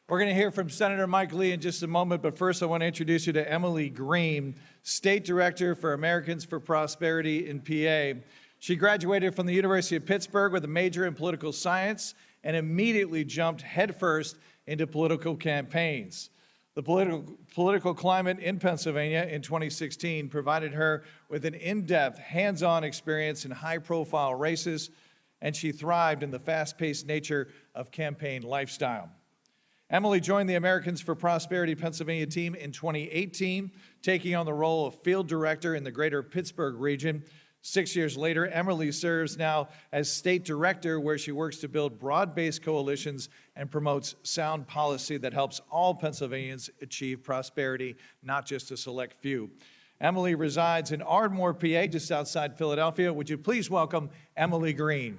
We're going to hear from Senator Mike Lee in just a moment, but first I want to introduce you to Emily Green, State Director for Americans for Prosperity in PA. She graduated from the University of Pittsburgh with a major in political science and immediately jumped headfirst into political campaigns. The political climate in Pennsylvania in 2016 provided her with an in-depth, hands-on experience in high-profile races, and she thrived in the fast-paced nature of campaign lifestyle. Emily joined the Americans for Prosperity Pennsylvania team in 2018, taking on the role of field director in the greater Pittsburgh region. 6 years later, Emily serves now as state director, where she works to build broad-based coalitions and promotes sound policy that helps all Pennsylvanians achieve prosperity, not just a select few. Emily resides in Ardmore, PA, just outside Philadelphia. Would you please welcome Emily Green?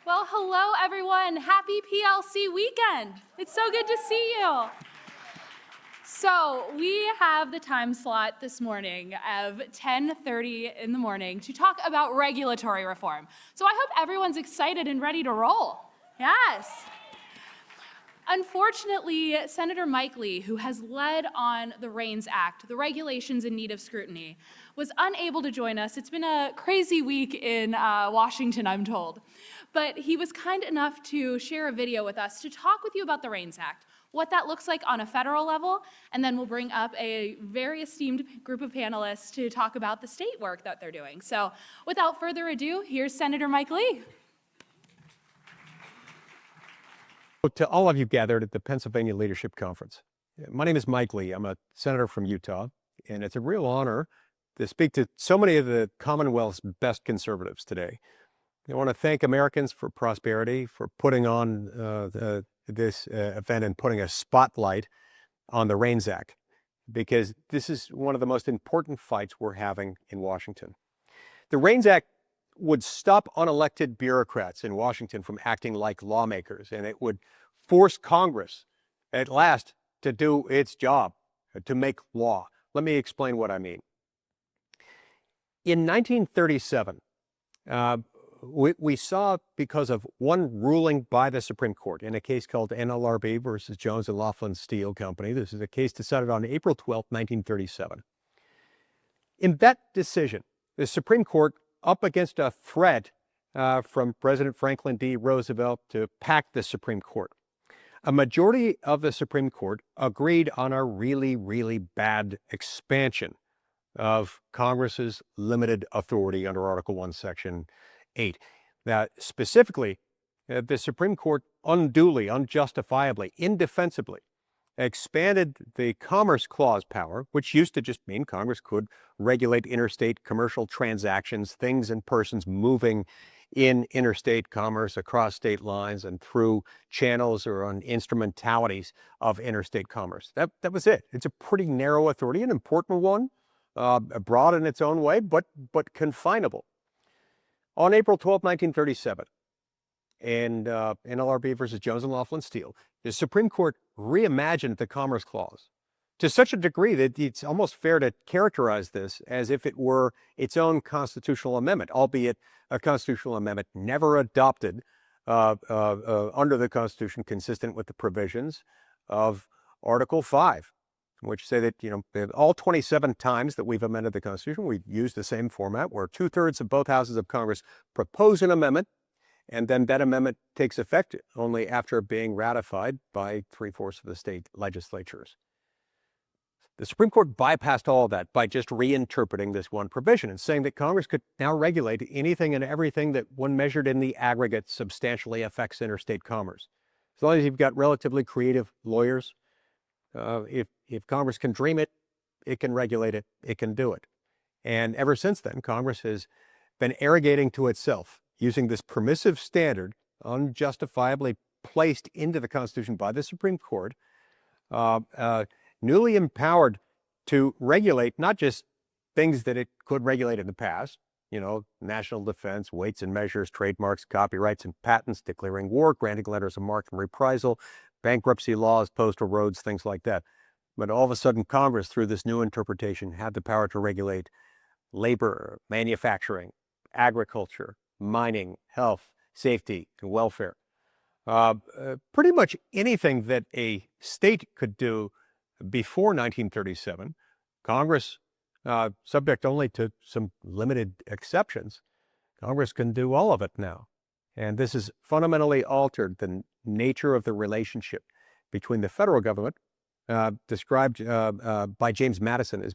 Well, hello, everyone. Happy PLC weekend. It's so good to see you. So we have the time slot this morning of 10:30 in the morning to talk about regulatory reform. So I hope everyone's excited and ready to roll. Yes. Unfortunately, Senator Mike Lee, who has led on the REINS Act, the regulations in need of scrutiny, was unable to join us. It's been a crazy week in Washington, I'm told. But he was kind enough to share a video with us to talk with you about the REINS Act, what that looks like on a federal level, and then we'll bring up a very esteemed group of panelists to talk about the state work that they're doing. So without further ado, here's Senator Mike Lee. To all of you gathered at the Pennsylvania Leadership Conference, my name is Mike Lee. I'm a senator from Utah, and it's a real honor to speak to so many of the Commonwealth's best conservatives today. I want to thank Americans for Prosperity for putting on this event and putting a spotlight on the REINS Act, because this is one of the most important fights we're having in Washington. The REINS Act would stop unelected bureaucrats in Washington from acting like lawmakers, and it would force Congress at last to do its job, to make law. Let me explain what I mean. In 1937, we saw, because of one ruling by the Supreme Court in a case called NLRB versus Jones and Laughlin Steel Company. This is a case decided on April 12, 1937. In that decision, the Supreme Court, up against a threat from President Franklin D. Roosevelt to pack the Supreme Court, a majority of the Supreme Court agreed on a really, really bad expansion of Congress's limited authority under Article 1, Section 8. Now, specifically, the Supreme Court unduly, unjustifiably, indefensibly expanded the Commerce Clause power, which used to just mean Congress could regulate interstate commercial transactions, things and persons moving in interstate commerce across state lines and through channels or on instrumentalities of interstate commerce. That was it. It's a pretty narrow authority, an important one, broad in its own way, but confinable. On April 12, 1937, in NLRB versus Jones and Laughlin Steel, the Supreme Court reimagined the Commerce Clause to such a degree that it's almost fair to characterize this as if it were its own constitutional amendment, albeit a constitutional amendment never adopted under the Constitution, consistent with the provisions of Article 5, which say that, all 27 times that we've amended the Constitution, we've used the same format where 2/3 of both houses of Congress propose an amendment, and then that amendment takes effect only after being ratified by 3/4 of the state legislatures. The Supreme Court bypassed all of that by just reinterpreting this one provision and saying that Congress could now regulate anything and everything that, when measured in the aggregate, substantially affects interstate commerce. As long as you've got relatively creative lawyers, if Congress can dream it, it can regulate it, it can do it. And ever since then, Congress has been arrogating to itself, using this permissive standard unjustifiably placed into the Constitution by the Supreme Court, newly empowered to regulate not just things that it could regulate in the past, national defense, weights and measures, trademarks, copyrights and patents, declaring war, granting letters of marque and reprisal, bankruptcy laws, postal roads, things like that. But all of a sudden, Congress, through this new interpretation, had the power to regulate labor, manufacturing, agriculture, mining, health, safety, and welfare. Pretty much anything that a state could do before 1937, Congress, subject only to some limited exceptions, Congress can do all of it now. And this has fundamentally altered the nature of the relationship between the federal government, described by James Madison as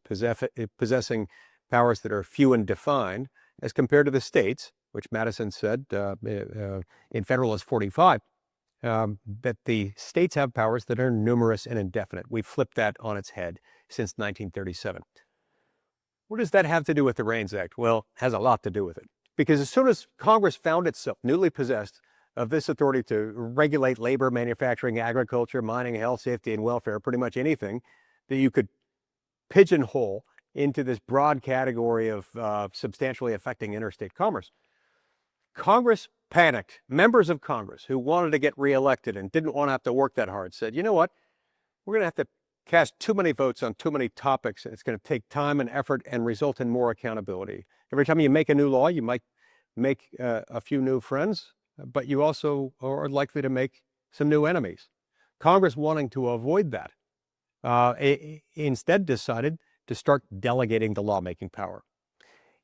possessing powers that are few and defined, as compared to the states, which Madison said in Federalist 45, that the states have powers that are numerous and indefinite. We've flipped that on its head since 1937. What does that have to do with the REINS Act? Well, it has a lot to do with it. Because as soon as Congress found itself newly possessed of this authority to regulate labor, manufacturing, agriculture, mining, health, safety, and welfare, pretty much anything that you could pigeonhole into this broad category of substantially affecting interstate commerce, Congress panicked. Members of Congress who wanted to get reelected and didn't want to have to work that hard said, you know what, we're going to have to cast too many votes on too many topics. It's going to take time and effort and result in more accountability. Every time you make a new law, you might make a few new friends, but you also are likely to make some new enemies. Congress, wanting to avoid that, instead decided to start delegating the lawmaking power.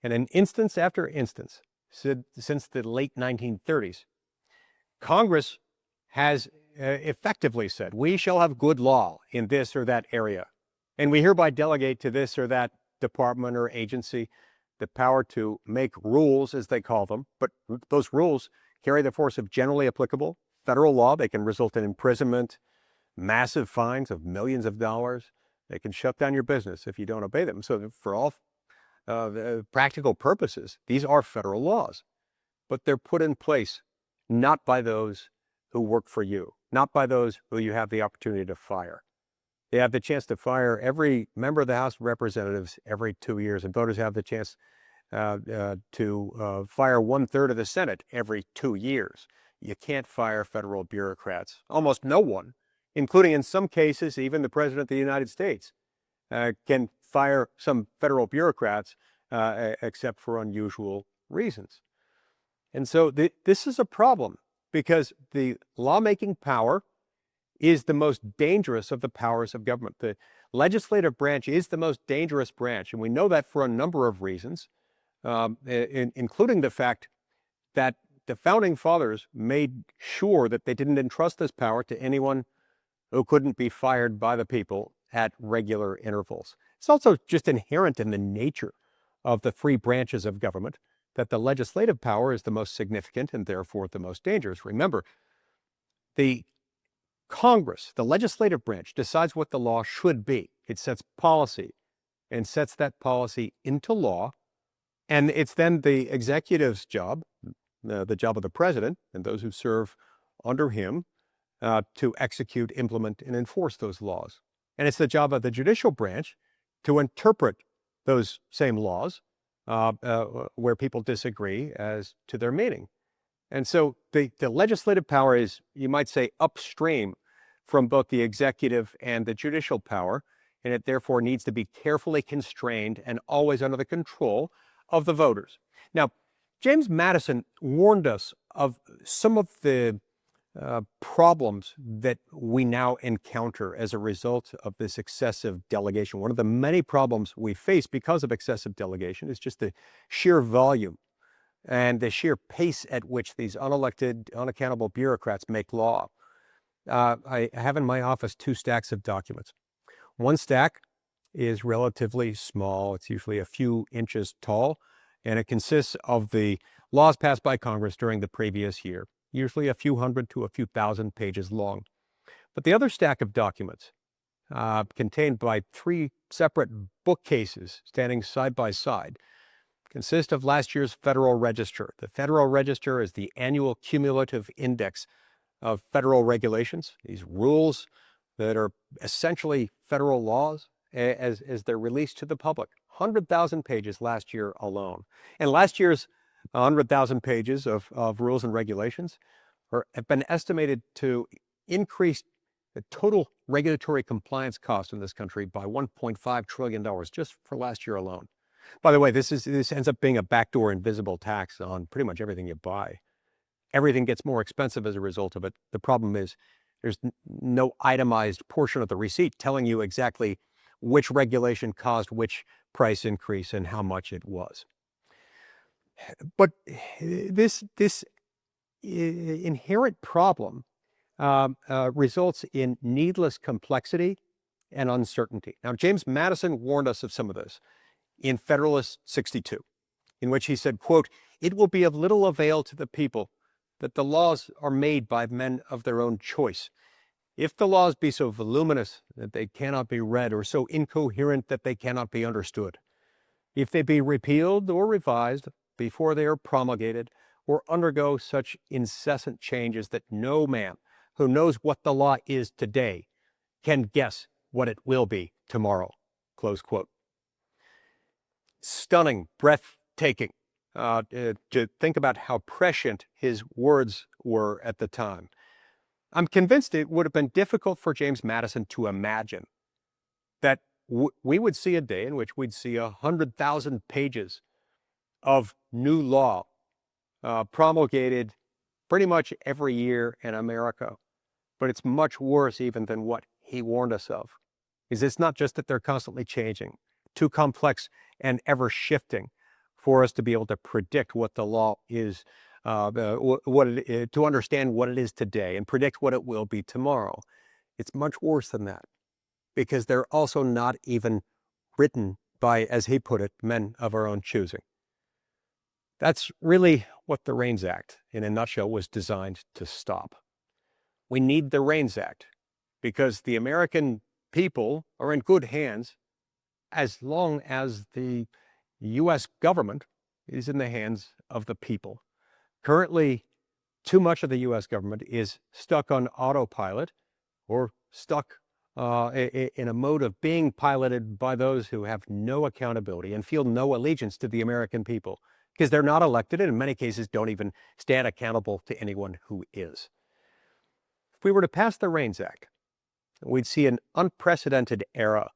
And in instance after instance, since the late 1930s, Congress has effectively said, we shall have good law in this or that area. And we hereby delegate to this or that department or agency the power to make rules, as they call them. But those rules carry the force of generally applicable federal law. They can result in imprisonment, massive fines of millions of dollars. They can shut down your business if you don't obey them. So for all practical purposes, these are federal laws. But they're put in place not by those who work for you, not by those who you have the opportunity to fire. They have the chance to fire every member of the House of Representatives every 2 years, and voters have the chance to fire 1/3 of the Senate every 2 years. You can't fire federal bureaucrats. Almost no one, including in some cases, even the President of the United States, can fire some federal bureaucrats except for unusual reasons. And so this is a problem because the lawmaking power is the most dangerous of the powers of government. The legislative branch is the most dangerous branch, and we know that for a number of reasons, including the fact that the founding fathers made sure that they didn't entrust this power to anyone who couldn't be fired by the people at regular intervals. It's also just inherent in the nature of the three branches of government that the legislative power is the most significant and therefore the most dangerous. Remember, the Congress, the legislative branch, decides what the law should be. It sets policy and sets that policy into law. And it's then the executive's job, the job of the president and those who serve under him, to execute, implement, and enforce those laws. And it's the job of the judicial branch to interpret those same laws where people disagree as to their meaning. And so the legislative power is, you might say, upstream from both the executive and the judicial power, and it therefore needs to be carefully constrained and always under the control of the voters. Now, James Madison warned us of some of the problems that we now encounter as a result of this excessive delegation. One of the many problems we face because of excessive delegation is just the sheer volume and the sheer pace at which these unelected, unaccountable bureaucrats make law. I have in my office 2 stacks of documents. One stack is relatively small. It's usually a few inches tall, and it consists of the laws passed by Congress during the previous year, usually a few hundred to a few thousand pages long. But the other stack of documents, contained by 3 separate bookcases standing side by side, consist of last year's Federal Register. The Federal Register is the annual cumulative index of federal regulations, these rules that are essentially federal laws as they're released to the public. 100,000 pages last year alone. And last year's 100,000 pages of rules and regulations have been estimated to increase the total regulatory compliance cost in this country by $1.5 trillion just for last year alone. By the way, this ends up being a backdoor invisible tax on pretty much everything you buy. Everything gets more expensive as a result of it. The problem is there's no itemized portion of the receipt telling you exactly which regulation caused which price increase and how much it was. But this inherent problem results in needless complexity and uncertainty. Now, James Madison warned us of some of this in Federalist 62, in which he said, quote, "It will be of little avail to the people that the laws are made by men of their own choice. If the laws be so voluminous that they cannot be read, or so incoherent that they cannot be understood, if they be repealed or revised before they are promulgated, or undergo such incessant changes that no man who knows what the law is today can guess what it will be tomorrow." Close quote. Stunning, breathtaking to think about how prescient his words were at the time. I'm convinced it would have been difficult for James Madison to imagine that we would see a day in which we'd see 100,000 pages of new law promulgated pretty much every year in America. But it's much worse even than what he warned us of. Is it's not just that they're constantly changing, too complex and ever shifting for us to be able to predict what the law is, to understand what it is today and predict what it will be tomorrow. It's much worse than that, because they're also not even written by, as he put it, men of our own choosing. That's really what the REINS Act, in a nutshell, was designed to stop. We need the REINS Act because the American people are in good hands as long as the U.S. government is in the hands of the people. Currently, too much of the U.S. government is stuck on autopilot or stuck in a mode of being piloted by those who have no accountability and feel no allegiance to the American people, because they're not elected and in many cases don't even stand accountable to anyone who is. If we were to pass the REINS Act, we'd see an unprecedented era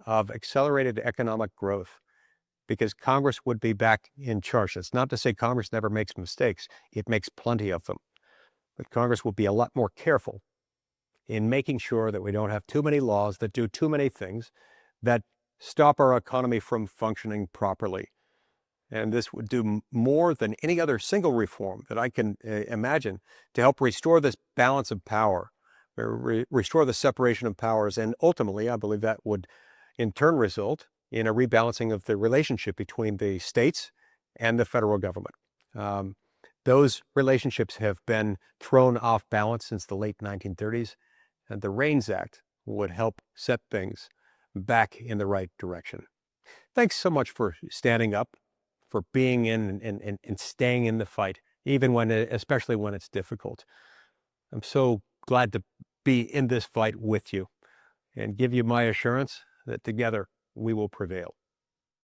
of accelerated economic growth because Congress would be back in charge. That's not to say Congress never makes mistakes. It makes plenty of them. But Congress will be a lot more careful in making sure that we don't have too many laws that do too many things that stop our economy from functioning properly. And this would do more than any other single reform that I can imagine to help restore this balance of power, restore the separation of powers. And ultimately, I believe that would in turn result in a rebalancing of the relationship between the states and the federal government. Those relationships have been thrown off balance since the late 1930s, and the REINS Act would help set things back in the right direction. Thanks so much for standing up, for being in and staying in the fight, even when, especially when it's difficult. I'm so glad to be in this fight with you and give you my assurance that together we will prevail.